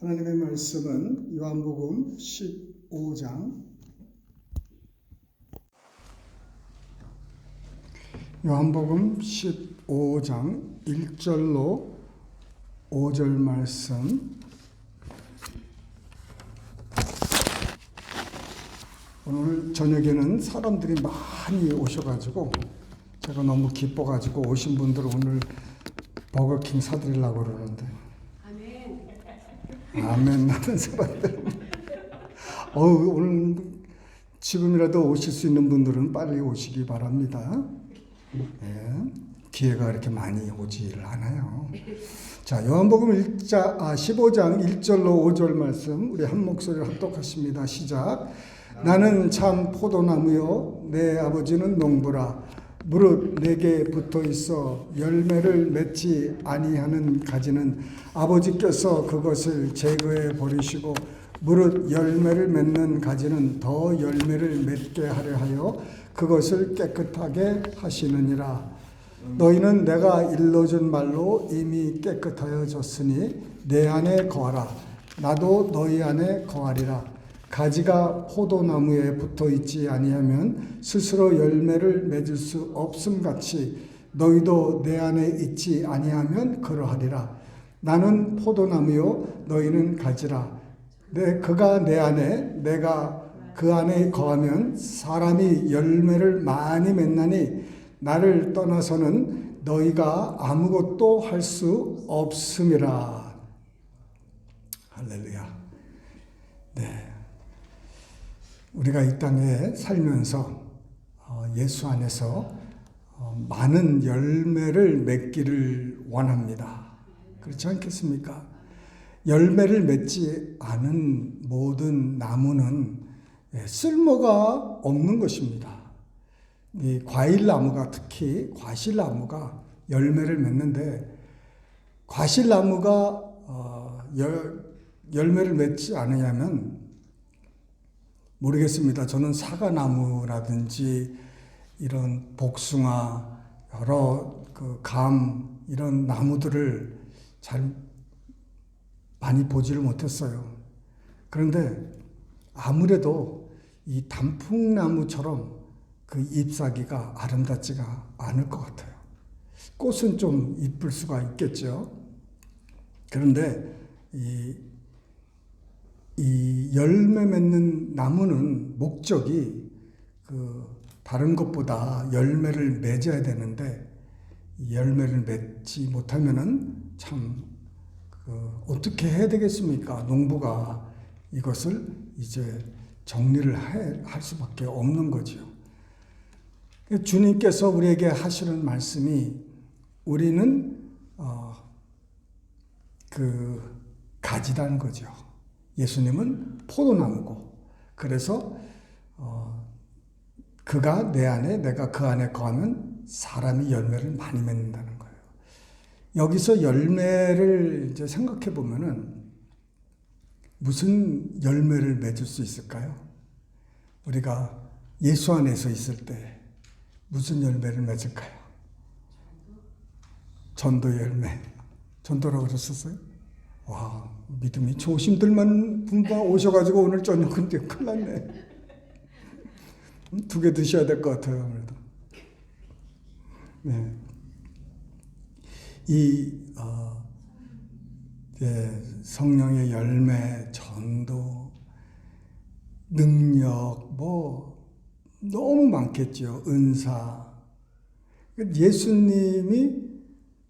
하나님의 말씀은 요한복음 15장 요한복음 15장 1절로 5절 말씀. 오늘 저녁에는 사람들이 많이 오셔가지고 제가 너무 기뻐가지고 오신 분들 오늘 버거킹 사드리려고 그러는데 아멘 하는 사람들 오늘 지금이라도 오실 수 있는 분들은 빨리 오시기 바랍니다. 네, 기회가 그렇게 많이 오지를 않아요. 자, 요한복음 15장 1절로 5절 말씀 우리 한 목소리로 합독하십니다. 시작. 나는 참 포도나무요 내 아버지는 농부라. 무릇 내게 붙어 있어 열매를 맺지 아니하는 가지는 아버지께서 그것을 제거해 버리시고 무릇 열매를 맺는 가지는 더 열매를 맺게 하려 하여 그것을 깨끗하게 하시느니라. 너희는 내가 일러준 말로 이미 깨끗하여 졌으니 내 안에 거하라. 나도 너희 안에 거하리라. 가지가 포도나무에 붙어 있지 아니하면 스스로 열매를 맺을 수 없음 같이 너희도 내 안에 있지 아니하면 그러하리라. 나는 포도나무요 너희는 가지라. 그가 내 안에 내가 그 안에 거하면 사람이 열매를 많이 맺나니 나를 떠나서는 너희가 아무것도 할 수 없음이라. 할렐루야. 네. 우리가 이 땅에 살면서 예수 안에서 많은 열매를 맺기를 원합니다. 그렇지 않겠습니까? 열매를 맺지 않은 모든 나무는 쓸모가 없는 것입니다. 이 과일나무가 특히 과실나무가 열매를 맺는데 과실나무가 열매를 맺지 않으냐면 모르겠습니다. 저는 사과나무라든지 이런 복숭아, 여러 감 이런 나무들을 잘 많이 보지를 못했어요. 그런데 아무래도 이 단풍나무처럼 그 잎사귀가 아름답지가 않을 것 같아요. 꽃은 좀 이쁠 수가 있겠죠. 그런데 이 열매 맺는 나무는 목적이 다른 것보다 열매를 맺어야 되는데 열매를 맺지 못하면은 참 어떻게 해야 되겠습니까? 농부가 이것을 이제 정리를 할 수밖에 없는 거죠. 주님께서 우리에게 하시는 말씀이 우리는 가지라는 거죠. 예수님은 포도나무고 그래서 그가 내 안에 내가 그 안에 거하면 사람이 열매를 많이 맺는다는 거예요. 여기서 열매를 이제 생각해 보면은 무슨 열매를 맺을 수 있을까요? 우리가 예수 안에서 있을 때 무슨 열매를 맺을까요? 전도 열매. 전도라고 그랬었어요? 와, 믿음이 좋으신 분만 오셔가지고 오늘 저녁은 큰일 났네. 2개 드셔야 될 것 같아요, 아무래도. 네. 성령의 열매, 전도, 능력, 너무 많겠죠. 은사. 예수님이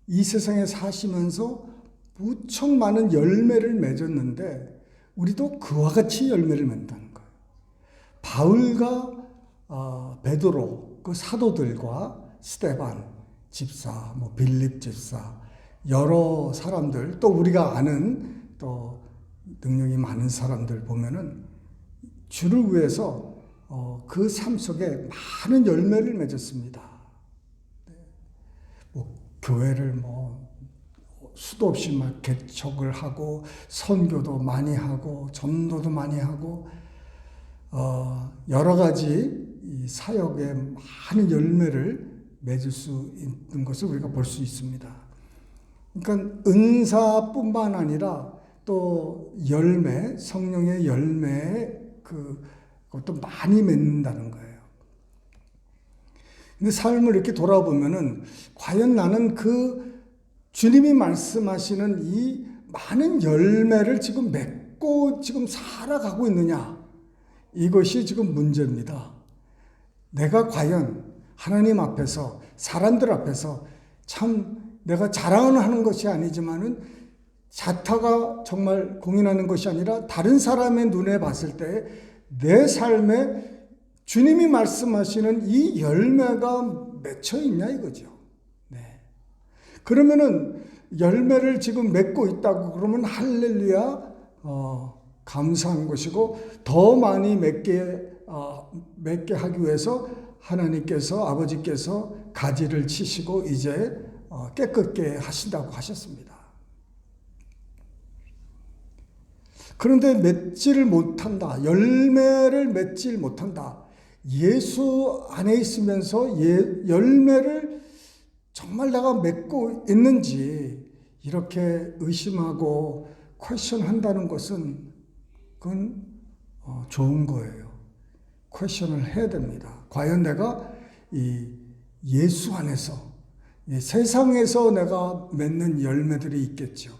이 세상에 사시면서 무척 많은 열매를 맺었는데 우리도 그와 같이 열매를 맺는다는 거예요. 바울과 베드로 그 사도들과 스데반 집사, 빌립 집사 여러 사람들 또 우리가 아는 또 능력이 많은 사람들 보면은 주를 위해서 그 삶 속에 많은 열매를 맺었습니다. 교회를 수도 없이 막 개척을 하고 선교도 많이 하고 전도도 많이 하고 여러 가지 이 사역에 많은 열매를 맺을 수 있는 것을 우리가 볼 수 있습니다. 그러니까 은사뿐만 아니라 또 열매, 성령의 열매 그것도 많이 맺는다는 거예요. 근데 삶을 이렇게 돌아보면은 과연 나는 그 주님이 말씀하시는 이 많은 열매를 지금 맺고 지금 살아가고 있느냐? 이것이 지금 문제입니다. 내가 과연 하나님 앞에서, 사람들 앞에서 참 내가 자랑하는 것이 아니지만은 자타가 정말 공인하는 것이 아니라 다른 사람의 눈에 봤을 때 내 삶에 주님이 말씀하시는 이 열매가 맺혀 있냐 이거죠. 네. 그러면은 열매를 지금 맺고 있다고 그러면 할렐루야, 감사한 것이고, 더 많이 맺게 하기 위해서 하나님께서, 아버지께서 가지를 치시고 이제 깨끗게 하신다고 하셨습니다. 그런데 맺지를 못한다. 열매를 맺질 못한다. 예수 안에 있으면서 열매를 정말 내가 맺고 있는지 이렇게 의심하고 퀘션한다는 것은 그건 좋은 거예요. 퀘션을 해야 됩니다. 과연 내가 이 예수 안에서, 세상에서 내가 맺는 열매들이 있겠죠.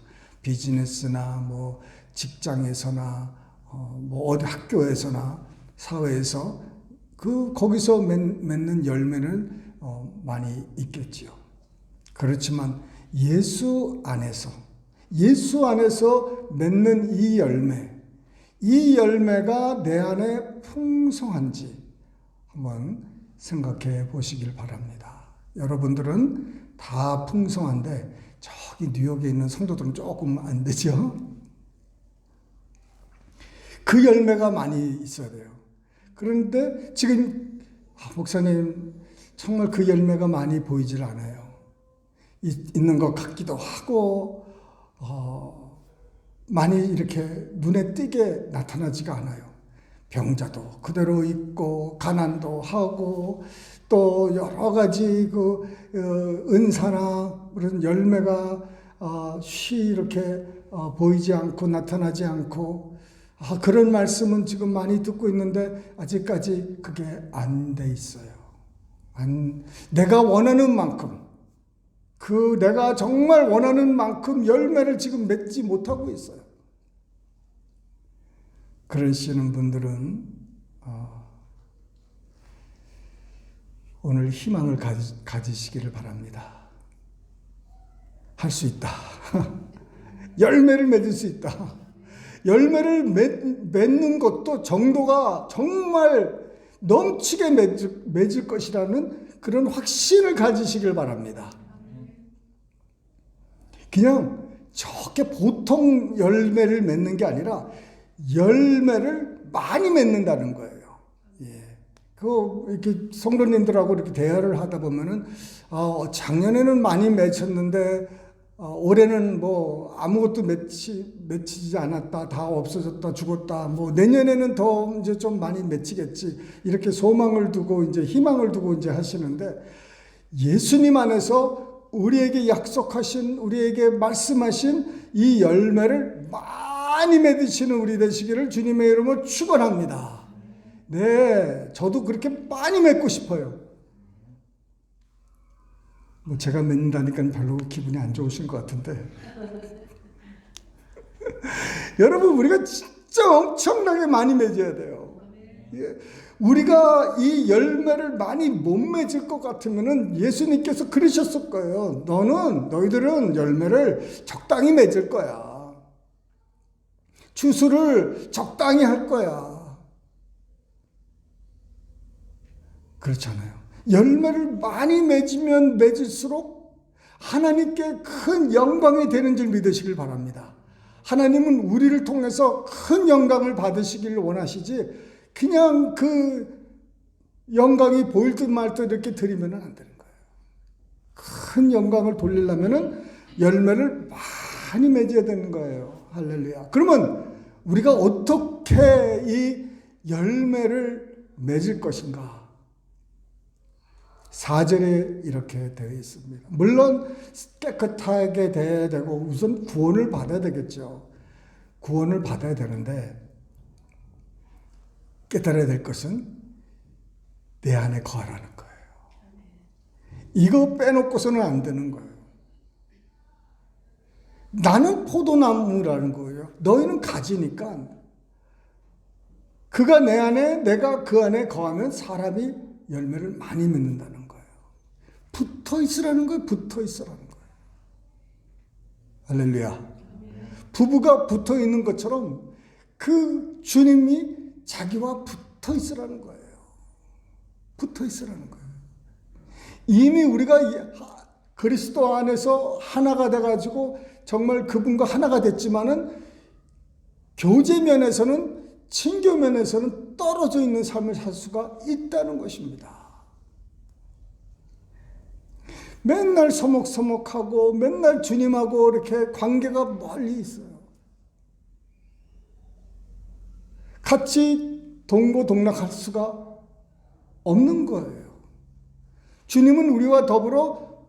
비즈니스나 뭐 직장에서나 뭐 어디 학교에서나 사회에서 거기서 맺는 열매는 많이 있겠지요. 그렇지만 예수 안에서 맺는 이 열매가 내 안에 풍성한지 한번 생각해 보시길 바랍니다. 여러분들은 다 풍성한데 저기 뉴욕에 있는 성도들은 조금 안 되죠. 그 열매가 많이 있어야 돼요. 그런데 지금 목사님 정말 그 열매가 많이 보이질 않아요. 있는 것 같기도 하고 많이 이렇게 눈에 띄게 나타나지가 않아요. 병자도 그대로 있고 가난도 하고 또 여러 가지 은사나 그런 열매가 이렇게 보이지 않고 나타나지 않고, 그런 말씀은 지금 많이 듣고 있는데 아직까지 그게 안 돼 있어요. 내가 원하는 만큼, 내가 정말 원하는 만큼 열매를 지금 맺지 못하고 있어요. 그러시는 분들은 오늘 희망을 가지시기를 바랍니다. 할 수 있다. 열매를 맺을 수 있다. 열매를 맺는 것도 정도가 정말 넘치게 맺을 것이라는 그런 확신을 가지시길 바랍니다. 그냥 저렇게 보통 열매를 맺는 게 아니라 열매를 많이 맺는다는 거예요. 이렇게 성도님들하고 이렇게 대화를 하다 보면은, 작년에는 많이 맺혔는데, 올해는 뭐 아무것도 맺히지 않았다, 다 없어졌다, 죽었다, 뭐 내년에는 더 이제 좀 많이 맺히겠지, 이렇게 소망을 두고 이제 희망을 두고 이제 하시는데, 예수님 안에서 우리에게 약속하신, 우리에게 말씀하신 이 열매를 많이 맺으시는 우리 되시기를 주님의 이름으로 축원합니다. 네, 저도 그렇게 많이 맺고 싶어요. 뭐 제가 맺는다니까 별로 기분이 안 좋으신 것 같은데 여러분, 우리가 진짜 엄청나게 많이 맺어야 돼요. 우리가 이 열매를 많이 못 맺을 것 같으면은 예수님께서 그러셨을 거예요. 너희들은 열매를 적당히 맺을 거야. 추수를 적당히 할 거야. 그렇잖아요. 열매를 많이 맺으면 맺을수록 하나님께 큰 영광이 되는 줄 믿으시길 바랍니다. 하나님은 우리를 통해서 큰 영광을 받으시기를 원하시지, 그냥 그 영광이 보일 듯 말 듯 이렇게 드리면 안 되는 거예요. 큰 영광을 돌리려면 열매를 많이 맺어야 되는 거예요. 할렐루야. 그러면 우리가 어떻게 이 열매를 맺을 것인가? 4절에 이렇게 되어 있습니다. 물론 깨끗하게 돼야 되고 우선 구원을 받아야 되겠죠. 구원을 받아야 되는데 깨달아야 될 것은 내 안에 거하라는 거예요. 이거 빼놓고서는 안 되는 거예요. 나는 포도나무라는 거예요. 너희는 가지니까 그가 내 안에 내가 그 안에 거하면 사람이 열매를 많이 맺는다는 거예요. 붙어 있으라는 거예요. 붙어 있으라는 거예요. 할렐루야. 부부가 붙어 있는 것처럼 그 주님이 자기와 붙어 있으라는 거예요. 붙어 있으라는 거예요. 이미 우리가 그리스도 안에서 하나가 돼가지고 정말 그분과 하나가 됐지만은 교제면에서는 친교면에서는 떨어져 있는 삶을 살 수가 있다는 것입니다. 맨날 서먹서먹하고 맨날 주님하고 이렇게 관계가 멀리 있어요. 같이 동고동락할 수가 없는 거예요. 주님은 우리와 더불어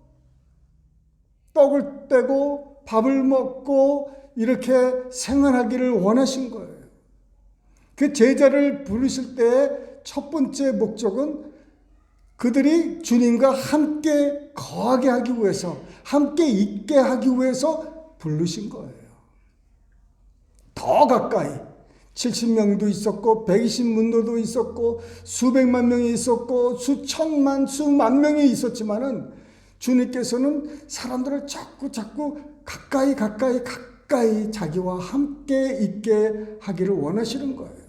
떡을 떼고 밥을 먹고 이렇게 생활하기를 원하신 거예요. 그 제자를 부르실 때의 첫 번째 목적은 그들이 주님과 함께 거하게 하기 위해서, 함께 있게 하기 위해서 부르신 거예요. 더 가까이 70명도 있었고 120문도도 있었고 수백만 명이 있었고 수천만 수만 명이 있었지만은 주님께서는 사람들을 자꾸 가까이 자기와 함께 있게 하기를 원하시는 거예요.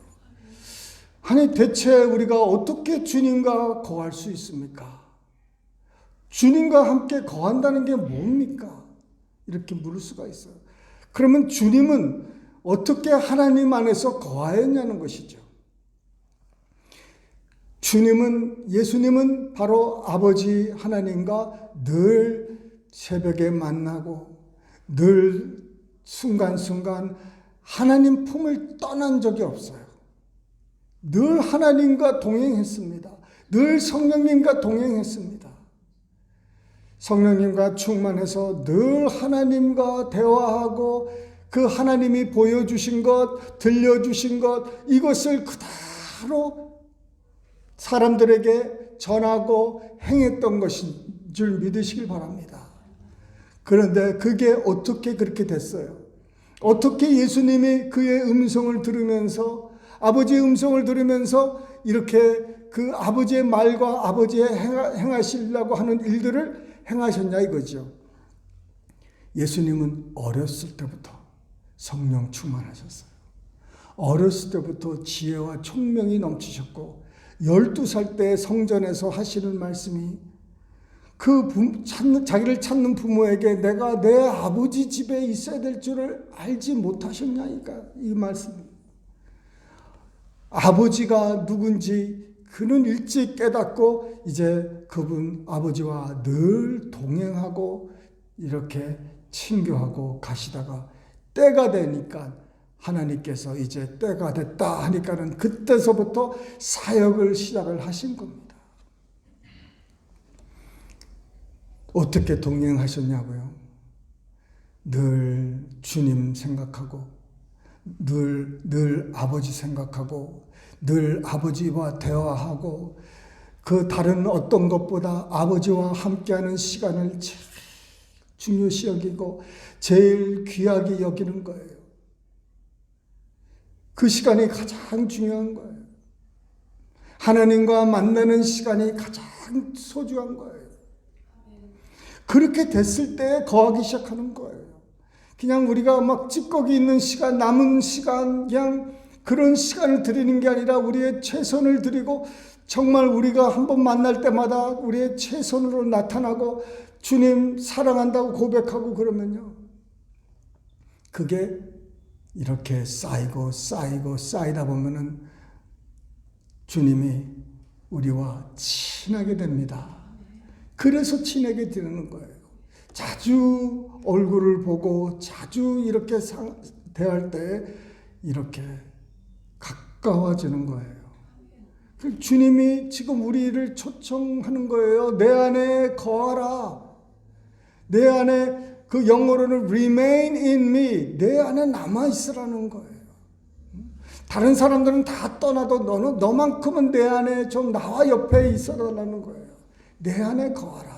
아니 대체 우리가 어떻게 주님과 거할 수 있습니까? 주님과 함께 거한다는 게 뭡니까? 이렇게 물을 수가 있어요. 그러면 주님은 어떻게 하나님 안에서 거하였냐는 것이죠. 예수님은 바로 아버지 하나님과 늘 새벽에 만나고 늘 순간순간 하나님 품을 떠난 적이 없어요. 늘 하나님과 동행했습니다. 늘 성령님과 동행했습니다. 성령님과 충만해서 늘 하나님과 대화하고 그 하나님이 보여주신 것, 들려주신 것, 이것을 그대로 사람들에게 전하고 행했던 것인 줄 믿으시길 바랍니다. 그런데 그게 어떻게 그렇게 됐어요? 어떻게 예수님이 그의 음성을 들으면서 아버지의 음성을 들으면서 이렇게 그 아버지의 말과 아버지의 행하시려고 하는 일들을 행하셨냐 이거죠. 예수님은 어렸을 때부터 성령 충만하셨어요. 어렸을 때부터 지혜와 총명이 넘치셨고 12살 때 성전에서 하시는 말씀이 자기를 찾는 부모에게 내가 내 아버지 집에 있어야 될 줄을 알지 못하셨냐니까 이 말씀. 아버지가 누군지 그는 일찍 깨닫고 이제 그분 아버지와 늘 동행하고 이렇게 친교하고 가시다가 때가 되니까 하나님께서 이제 때가 됐다 하니까는 그때서부터 사역을 시작을 하신 겁니다. 어떻게 동행하셨냐고요? 늘 주님 생각하고 늘 아버지 생각하고 늘 아버지와 대화하고 그 다른 어떤 것보다 아버지와 함께하는 시간을 제일 중요시 여기고 제일 귀하게 여기는 거예요. 그 시간이 가장 중요한 거예요. 하나님과 만나는 시간이 가장 소중한 거예요. 그렇게 됐을 때 거하기 시작하는 거예요. 그냥 우리가 막 찌꺼기 있는 시간, 남은 시간, 그냥 그런 시간을 드리는 게 아니라 우리의 최선을 드리고 정말 우리가 한번 만날 때마다 우리의 최선으로 나타나고 주님 사랑한다고 고백하고 그러면요. 그게 이렇게 쌓이다 보면은 주님이 우리와 친하게 됩니다. 그래서 친하게 되는 거예요. 자주 얼굴을 보고 자주 이렇게 대할 때 이렇게 가까워지는 거예요. 주님이 지금 우리를 초청하는 거예요. 내 안에 거하라. 내 안에 그 영어로는 remain in me, 내 안에 남아 있으라는 거예요. 다른 사람들은 다 떠나도 너만큼은 내 안에 좀 나와 옆에 있어달라는 거예요. 내 안에 거하라.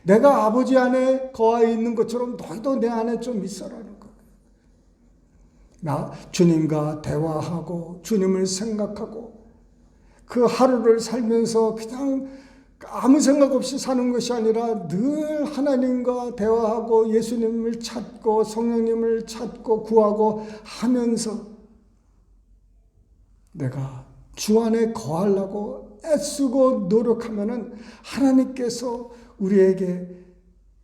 내가 아버지 안에 거하여 있는 것처럼 너희도 내 안에 좀 있어라는 거예요. 나 주님과 대화하고 주님을 생각하고 그 하루를 살면서 그냥 아무 생각 없이 사는 것이 아니라 늘 하나님과 대화하고 예수님을 찾고 성령님을 찾고 구하고 하면서 내가 주 안에 거하려고 애쓰고 노력하면은 하나님께서 우리에게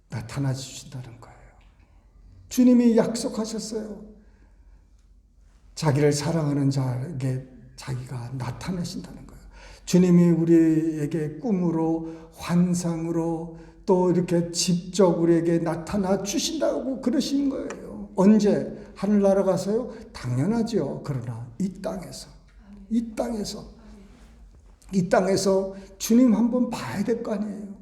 나타나 주신다는 거예요. 주님이 약속하셨어요. 자기를 사랑하는 자에게 자기가 나타나신다는 거예요. 주님이 우리에게 꿈으로 환상으로 또 이렇게 직접 우리에게 나타나 주신다고 그러신 거예요. 언제? 하늘나라 가서요? 당연하죠. 그러나 이 땅에서 주님 한번 봐야 될 거 아니에요.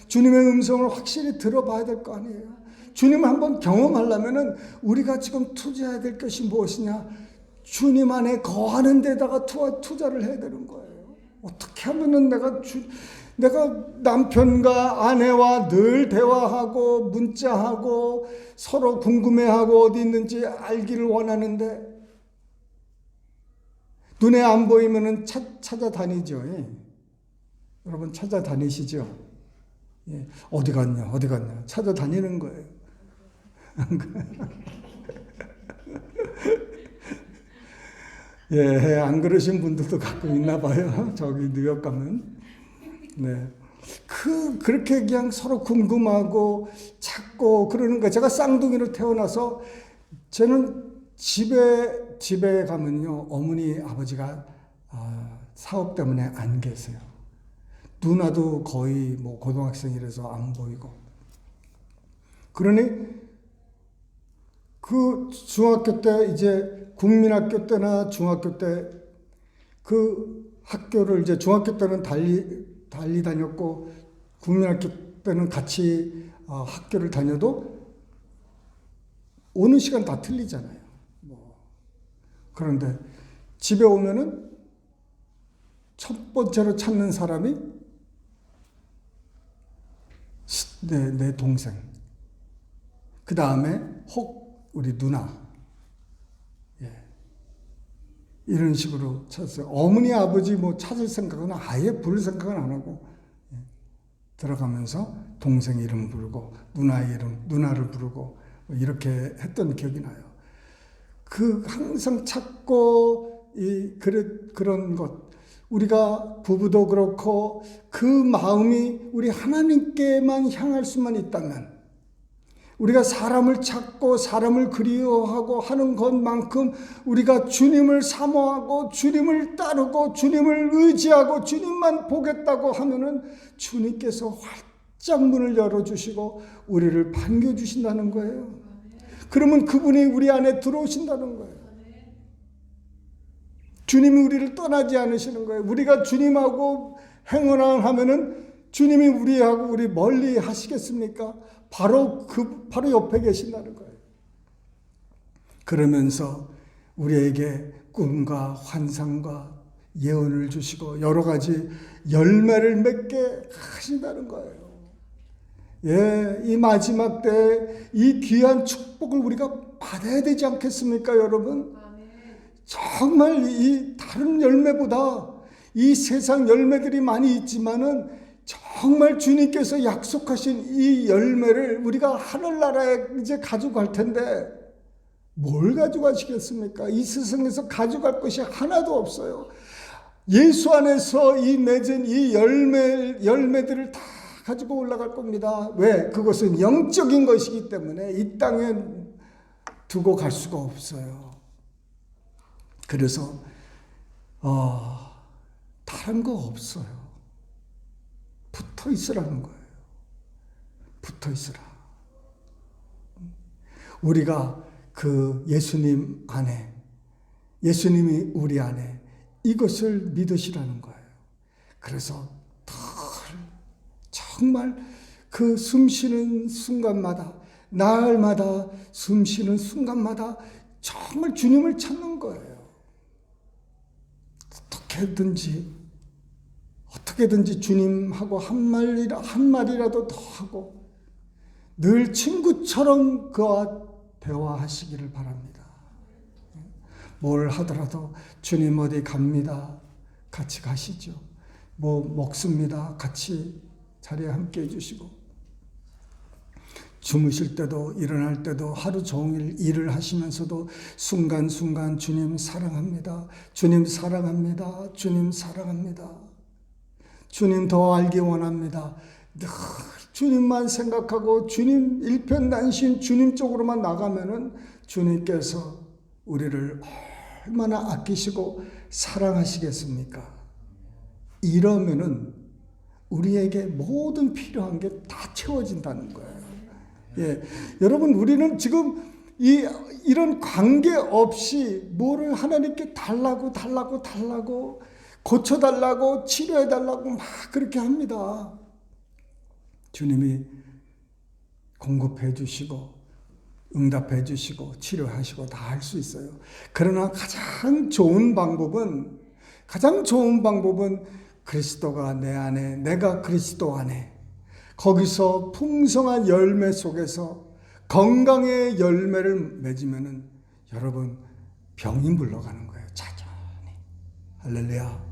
주님의 음성을 확실히 들어봐야 될 거 아니에요. 주님을 한번 경험하려면은 우리가 지금 투자해야 될 것이 무엇이냐? 주님 안에 거하는 데다가 투자를 해야 되는 거예요. 어떻게 하면은 내가 남편과 아내와 늘 대화하고 문자하고 서로 궁금해하고 어디 있는지 알기를 원하는데 눈에 안 보이면은 찾아다니죠. 예. 여러분 찾아다니시죠? 예. 어디 갔냐 찾아다니는 거예요. 예, 안 그러신 분들도 가끔 있나 봐요. 저기 뉴욕 가면. 네. 그렇게 그냥 서로 궁금하고 찾고 그러는 거예요. 제가 쌍둥이로 태어나서 저는 집에 가면요. 어머니 아버지가 사업 때문에 안 계세요. 누나도 거의 뭐 고등학생이라서 안 보이고. 그러니 그 중학교 때 이제 국민학교 때나 중학교 때 그 학교를 이제 중학교 때는 달리 다녔고 국민학교 때는 같이 학교를 다녀도 오는 시간 다 틀리잖아요. 그런데 집에 오면은 첫 번째로 찾는 사람이 내 동생. 그 다음에 혹 우리 누나. 이런 식으로 찾았어요. 어머니, 아버지 뭐 찾을 생각은 아예 부를 생각은 안 하고 들어가면서 동생 이름 부르고 누나를 부르고 이렇게 했던 기억이 나요. 항상 찾고 그런 것. 우리가 부부도 그렇고 그 마음이 우리 하나님께만 향할 수만 있다면 우리가 사람을 찾고 사람을 그리워하고 하는 것만큼 우리가 주님을 사모하고 주님을 따르고 주님을 의지하고 주님만 보겠다고 하면은 주님께서 활짝 문을 열어주시고 우리를 반겨주신다는 거예요. 그러면 그분이 우리 안에 들어오신다는 거예요. 주님이 우리를 떠나지 않으시는 거예요. 우리가 주님하고 행운하면은 주님이 우리하고 우리 멀리 하시겠습니까? 바로 옆에 계신다는 거예요. 그러면서 우리에게 꿈과 환상과 예언을 주시고 여러 가지 열매를 맺게 하신다는 거예요. 예, 이 마지막 때 이 귀한 축복을 우리가 받아야 되지 않겠습니까, 여러분? 정말 이 다른 열매보다 이 세상 열매들이 많이 있지만은 정말 주님께서 약속하신 이 열매를 우리가 하늘나라에 이제 가져갈 텐데 뭘 가져가시겠습니까? 이 세상에서 가져갈 것이 하나도 없어요. 예수 안에서 이 맺은 이 열매들을 다 가지고 올라갈 겁니다. 왜? 그것은 영적인 것이기 때문에 이 땅에 두고 갈 수가 없어요. 그래서 다른 거 없어요. 붙어 있으라는 거예요. 붙어 있으라. 우리가 그 예수님 안에, 예수님이 우리 안에 이것을 믿으시라는 거예요. 그래서 정말 그 숨쉬는 순간마다 날마다 숨 쉬는 순간마다 정말 주님을 찾는 거예요. 어떻게든지 주님하고 한 말이라도 더 하고 늘 친구처럼 그와 대화하시기를 바랍니다. 뭘 하더라도 주님 어디 갑니다. 같이 가시죠. 뭐 먹습니다. 같이 자리에 함께 해주시고, 주무실 때도 일어날 때도 하루 종일 일을 하시면서도 순간순간 주님 사랑합니다. 주님 사랑합니다. 주님 사랑합니다. 주님 더 알기 원합니다. 늘 주님만 생각하고 주님 일편단심 주님 쪽으로만 나가면은 주님께서 우리를 얼마나 아끼시고 사랑하시겠습니까? 이러면은 우리에게 모든 필요한 게 다 채워진다는 거예요. 예, 여러분, 우리는 지금 이런 관계 없이 뭐를 하나님께 달라고 고쳐달라고 치료해달라고 막 그렇게 합니다. 주님이 공급해 주시고 응답해 주시고 치료하시고 다 할 수 있어요. 그러나 가장 좋은 방법은 그리스도가 내 안에, 내가 그리스도 안에, 거기서 풍성한 열매 속에서 건강의 열매를 맺으면은 여러분 병이 물러가는 거예요. 자연히. 할렐루야.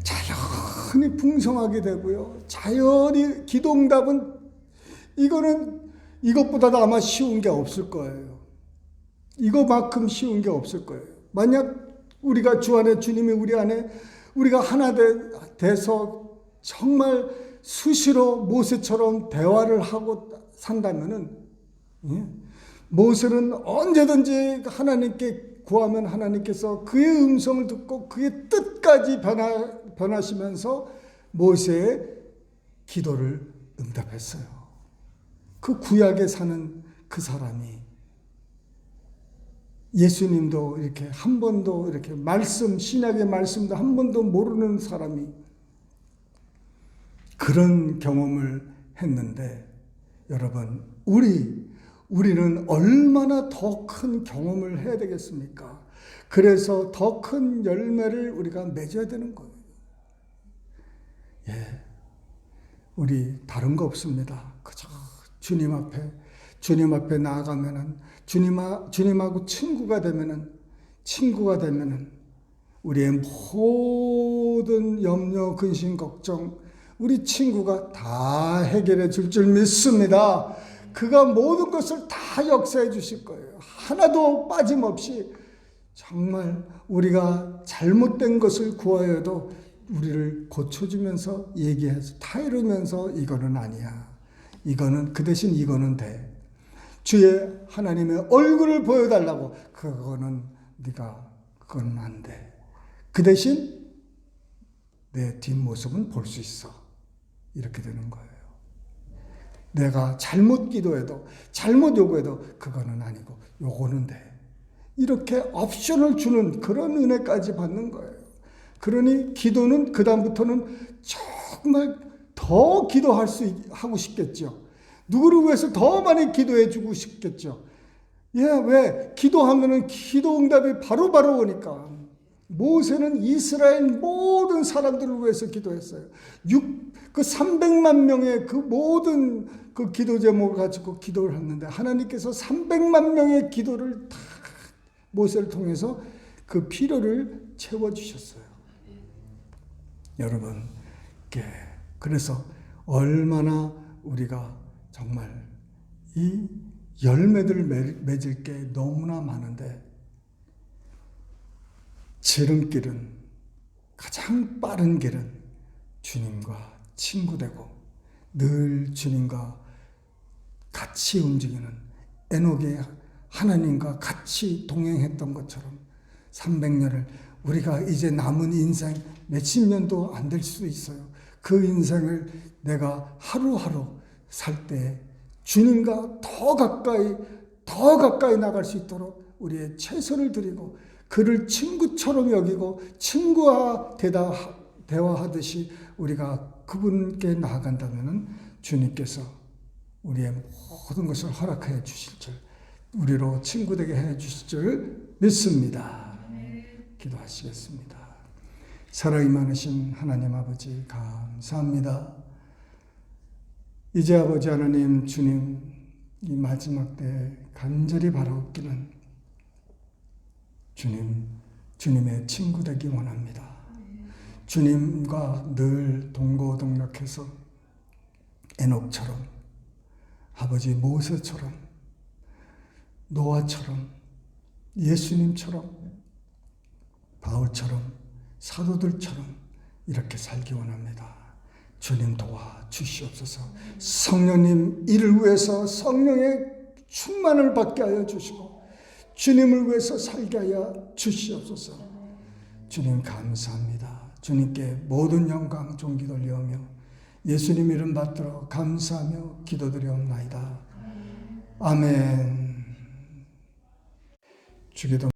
자연히 풍성하게 되고요. 자연히 기도응답은 이것보다도 아마 쉬운 게 없을 거예요. 이거만큼 쉬운 게 없을 거예요. 만약 우리가 주 안에, 주님이 우리 안에, 우리가 하나 돼서 정말 수시로 모세처럼 대화를 하고 산다면은, 모세는 언제든지 하나님께 구하면 하나님께서 그의 음성을 듣고 그의 뜻까지 변하시면서 모세의 기도를 응답했어요. 그 구약에 사는 그 사람이, 예수님도 이렇게 한 번도 이렇게 신약의 말씀도 한 번도 모르는 사람이 그런 경험을 했는데, 여러분, 우리는 얼마나 더 큰 경험을 해야 되겠습니까? 그래서 더 큰 열매를 우리가 맺어야 되는 거예요. 예, 우리 다른 거 없습니다. 그저 주님 앞에 나아가면은, 주님하고 친구가 되면은 우리의 모든 염려, 근심, 걱정, 우리 친구가 다 해결해 줄 믿습니다. 그가 모든 것을 다 역사해 주실 거예요. 하나도 빠짐없이. 정말 우리가 잘못된 것을 구하여도 우리를 고쳐주면서 얘기해서 다 이루면서 이거는 아니야. 그 대신 이거는 돼. 주의 하나님의 얼굴을 보여달라고. 그건 안 돼. 그 대신 내 뒷모습은 볼 수 있어. 이렇게 되는 거예요. 내가 잘못 기도해도, 잘못 요구해도 그거는 아니고 요거는 돼. 이렇게 옵션을 주는 그런 은혜까지 받는 거예요. 그러니 기도는 그다음부터는 정말 더 하고 싶겠죠. 누구를 위해서 더 많이 기도해 주고 싶겠죠. 왜? 기도하면은 기도 응답이 바로바로 오니까. 모세는 이스라엘 모든 사람들을 위해서 기도했어요. 그 300만 명의 그 모든 그 기도 제목을 가지고 기도를 했는데, 하나님께서 300만 명의 기도를 다 모세를 통해서 그 필요를 채워주셨어요. 여러분, 그래서 얼마나 우리가 정말 이 열매들을 맺을 게 너무나 많은데, 지름길은, 가장 빠른 길은 주님과 친구되고 늘 주님과 같이 움직이는, 에녹이 하나님과 같이 동행했던 것처럼 300년을, 우리가 이제 남은 인생 몇십 년도 안 될 수 있어요. 그 인생을 내가 하루하루 살 때 주님과 더 가까이 나갈 수 있도록 우리의 최선을 드리고, 그를 친구처럼 여기고 친구와 대화하듯이 우리가 그분께 나아간다면 주님께서 우리의 모든 것을 허락해 주실 줄, 우리로 친구되게 해 주실 줄 믿습니다. 기도하시겠습니다. 사랑이 많으신 하나님 아버지 감사합니다. 이제 아버지 하나님 주님 이 마지막 때 간절히 바라옵기는 주님의 친구 되기 원합니다. 주님과 늘 동고동락해서 에녹처럼, 아버지 모세처럼, 노아처럼, 예수님처럼, 바울처럼, 사도들처럼 이렇게 살기 원합니다. 주님 도와주시옵소서. 성령님 이를 위해서 성령의 충만을 받게 하여 주시고 주님을 위해서 살게 하여 주시옵소서. 주님 감사합니다. 주님께 모든 영광 존귀 돌리오며 예수님 이름 받들어 감사하며 기도드리옵나이다. 아멘. 주기도